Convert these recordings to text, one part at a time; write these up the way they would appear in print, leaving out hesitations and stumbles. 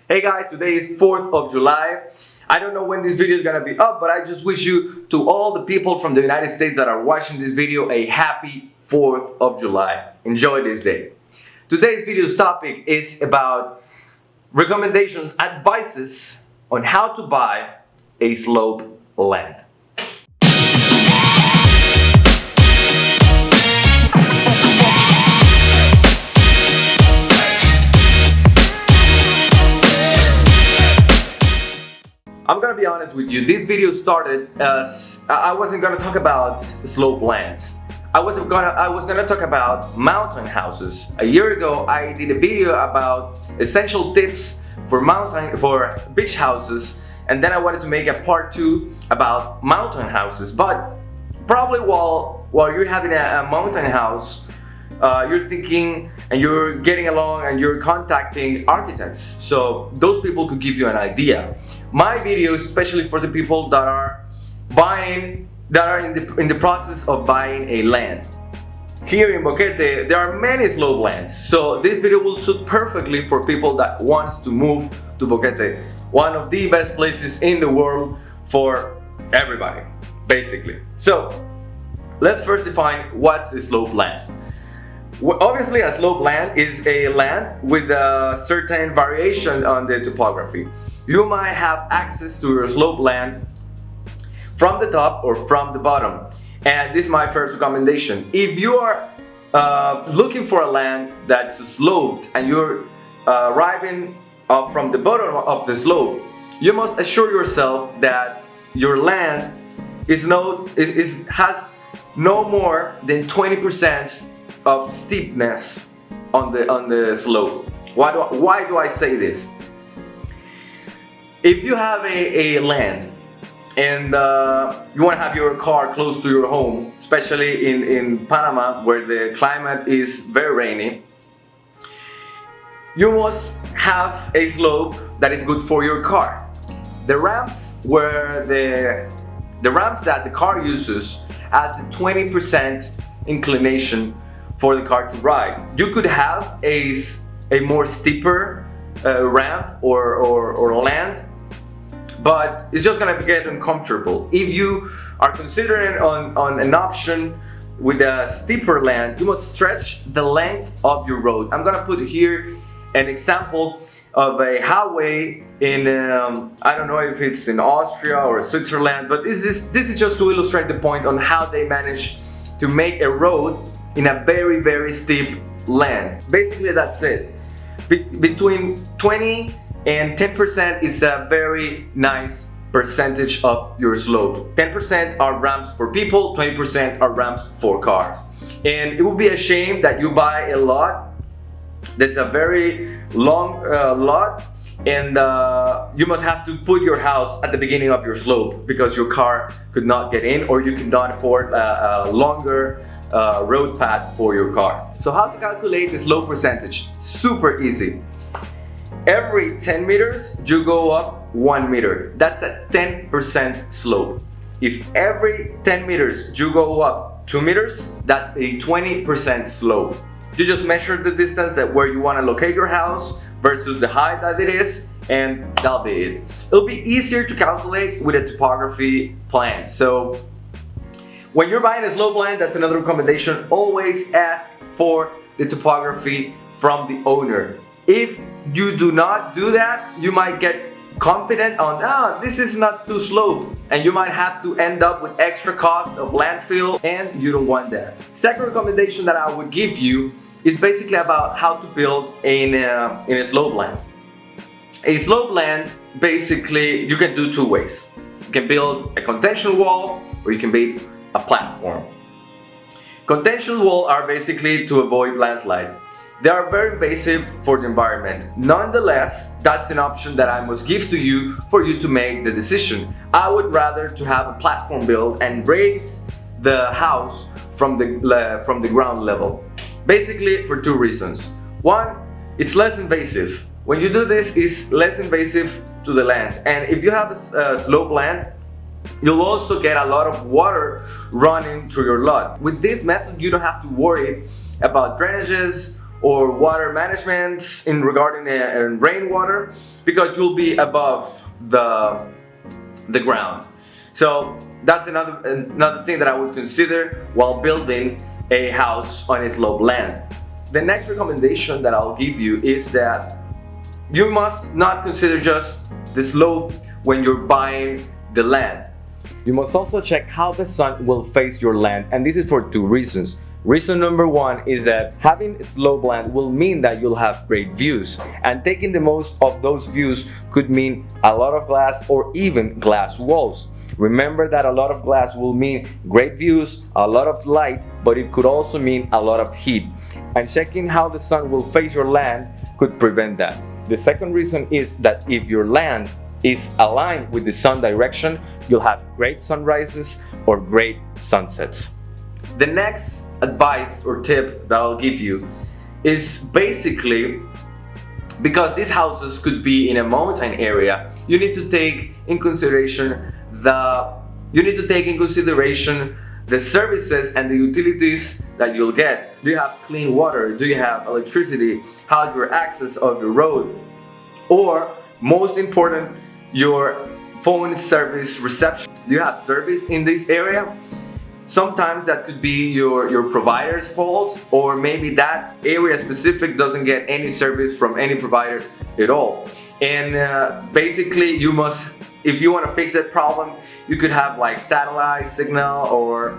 Hey guys, today is 4th of July. I don't know when this video is gonna be up, but I just wish you, to all the people from the United States that are watching this video, a happy 4th of July. Enjoy this day. Today's video's topic is about recommendations, advices on how to buy a slope land. I'm gonna be honest with you, this video started as I wasn't gonna talk about slope lands. I was gonna talk about mountain houses. A year ago I did a video about essential tips for beach houses, and then I wanted to make a part 2 about mountain houses. But probably while you're having a mountain house, you're thinking and you're getting along and you're contacting architects, so those people could give you an idea. My videos, especially for the people that are in the process of buying a land. Here in Boquete, there are many slope lands, so this video will suit perfectly for people that wants to move to Boquete, one of the best places in the world for everybody, basically. So let's first define what's a slope land. Obviously, a slope land is a land with a certain variation on the topography. You might have access to your slope land from the top or from the bottom. And this is my first recommendation. If you are looking for a land that's sloped and you're arriving up from the bottom of the slope, you must assure yourself that your land has no more than 20% of steepness on the slope. Why do I say this? If you have a land and you want to have your car close to your home, especially in Panama where the climate is very rainy, you must have a slope that is good for your car. The ramps that the car uses has a 20% inclination for the car to ride. You could have a more steeper ramp or land, but it's just gonna get uncomfortable. If you are considering on an option with a steeper land, you must stretch the length of your road. I'm gonna put here an example of a highway in I don't know if it's in Austria or Switzerland, but this is just to illustrate the point on how they manage to make a road in a very, very steep land. Basically, that's it. Between 20 and 10% is a very nice percentage of your slope. 10% are ramps for people, 20% are ramps for cars. And it would be a shame that you buy a lot that's a very long lot, and you must have to put your house at the beginning of your slope because your car could not get in, or you cannot afford a longer road path for your car. So how to calculate the slope percentage? Super easy. Every 10 meters you go up 1 meter. That's a 10% slope. If every 10 meters you go up 2 meters, that's a 20% slope. You just measure the distance that where you want to locate your house versus the height that it is, and that'll be it. It'll be easier to calculate with a topography plan. So when you're buying a slope land, that's another recommendation. Always ask for the topography from the owner. If you do not do that, you might get confident on, this is not too slope, and you might have to end up with extra cost of landfill, and you don't want that. Second recommendation that I would give you is basically about how to build in a slope land. A slope land, basically, you can do two ways. You can build a contention wall, or you can build a platform. Contention walls are basically to avoid landslide. They are very invasive for the environment. Nonetheless, that's an option that I must give to you for you to make the decision. I would rather to have a platform built and raise the house from the ground level. Basically for two reasons. One, it's less invasive. When you do this, it's less invasive to the land. And if you have a slope land, you'll also get a lot of water running through your lot. With this method, you don't have to worry about drainages or water management in regarding rainwater, because you'll be above the ground. So that's another thing that I would consider while building a house on a sloped land. The next recommendation that I'll give you is that you must not consider just the slope when you're buying the land. You must also check how the sun will face your land, and this is for two reasons. Reason number one is that having a sloped land will mean that you'll have great views, and taking the most of those views could mean a lot of glass or even glass walls. Remember that a lot of glass will mean great views, a lot of light, but it could also mean a lot of heat. And checking how the sun will face your land could prevent that. The second reason is that if your land is aligned with the sun direction, you'll have great sunrises or great sunsets. The next advice or tip that I'll give you is basically, because these houses could be in a mountain area, you need to take in consideration the services and the utilities that you'll get. Do you have clean water? Do you have electricity? How's your access of your road? Or most important, your phone service reception. Do you have service in this area? Sometimes that could be your provider's fault, or maybe that area specific doesn't get any service from any provider at all. And basically you must, if you want to fix that problem, you could have like satellite signal or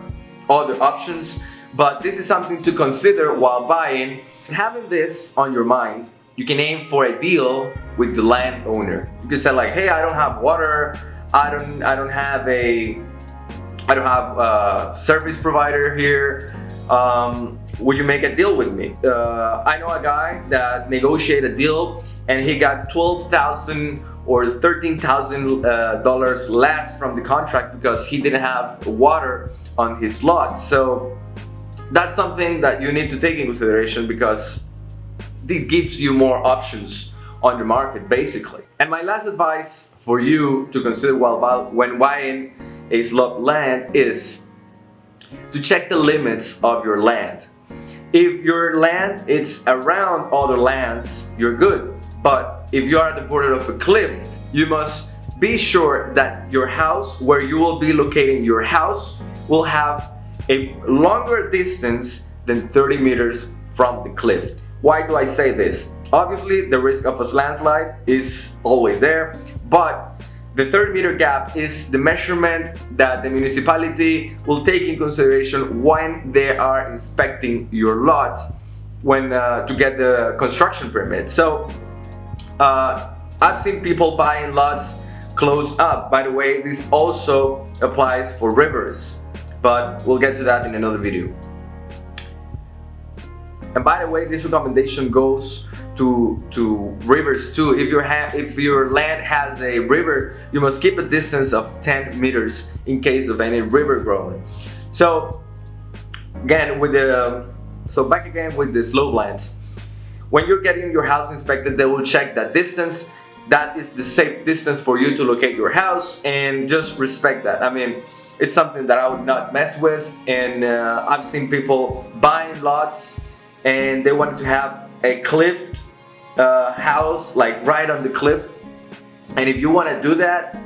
other options, but this is something to consider while buying. Having this on your mind, you can aim for a deal with the landowner. You can say like, hey, I don't have water, I don't have a service provider here. Would you make a deal with me? I know a guy that negotiated a deal and he got $12,000 or $13,000 less from the contract because he didn't have water on his lot. So that's something that you need to take in consideration, because it gives you more options on the market basically. And my last advice for you to consider when buying a sloped land is to check the limits of your land. If your land is around other lands, you're good. But if you are at the border of a cliff, you must be sure that your house, where you will be locating your house, will have a longer distance than 30 meters from the cliff. Why do I say this? Obviously, the risk of a landslide is always there, but the 30-meter gap is the measurement that the municipality will take in consideration when they are inspecting your lot to get the construction permit. So I've seen people buying lots close up. By the way, this also applies for rivers, but we'll get to that in another video. And by the way, this recommendation goes to rivers too. If your land has a river, you must keep a distance of 10 meters in case of any river growing. So again, back again with the slope lands. When you're getting your house inspected, they will check that distance. That is the safe distance for you to locate your house, and just respect that. I mean, it's something that I would not mess with. And I've seen people buying lots and they wanted to have a cliffed house, like right on the cliff. And if you want to do that,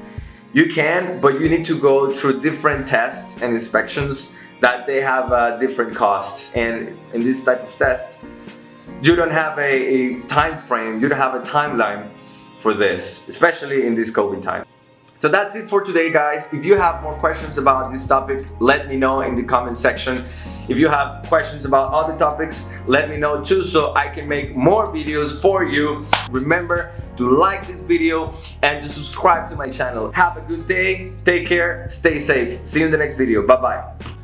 you can, but you need to go through different tests and inspections that they have different costs. And in this type of test, you don't have a time frame, you don't have a timeline for this, especially in this COVID time. So that's it for today, guys. If you have more questions about this topic, let me know in the comment section. If you have questions about other topics, let me know too, so I can make more videos for you. Remember to like this video and to subscribe to my channel. Have a good day, take care, stay safe. See you in the next video. Bye bye.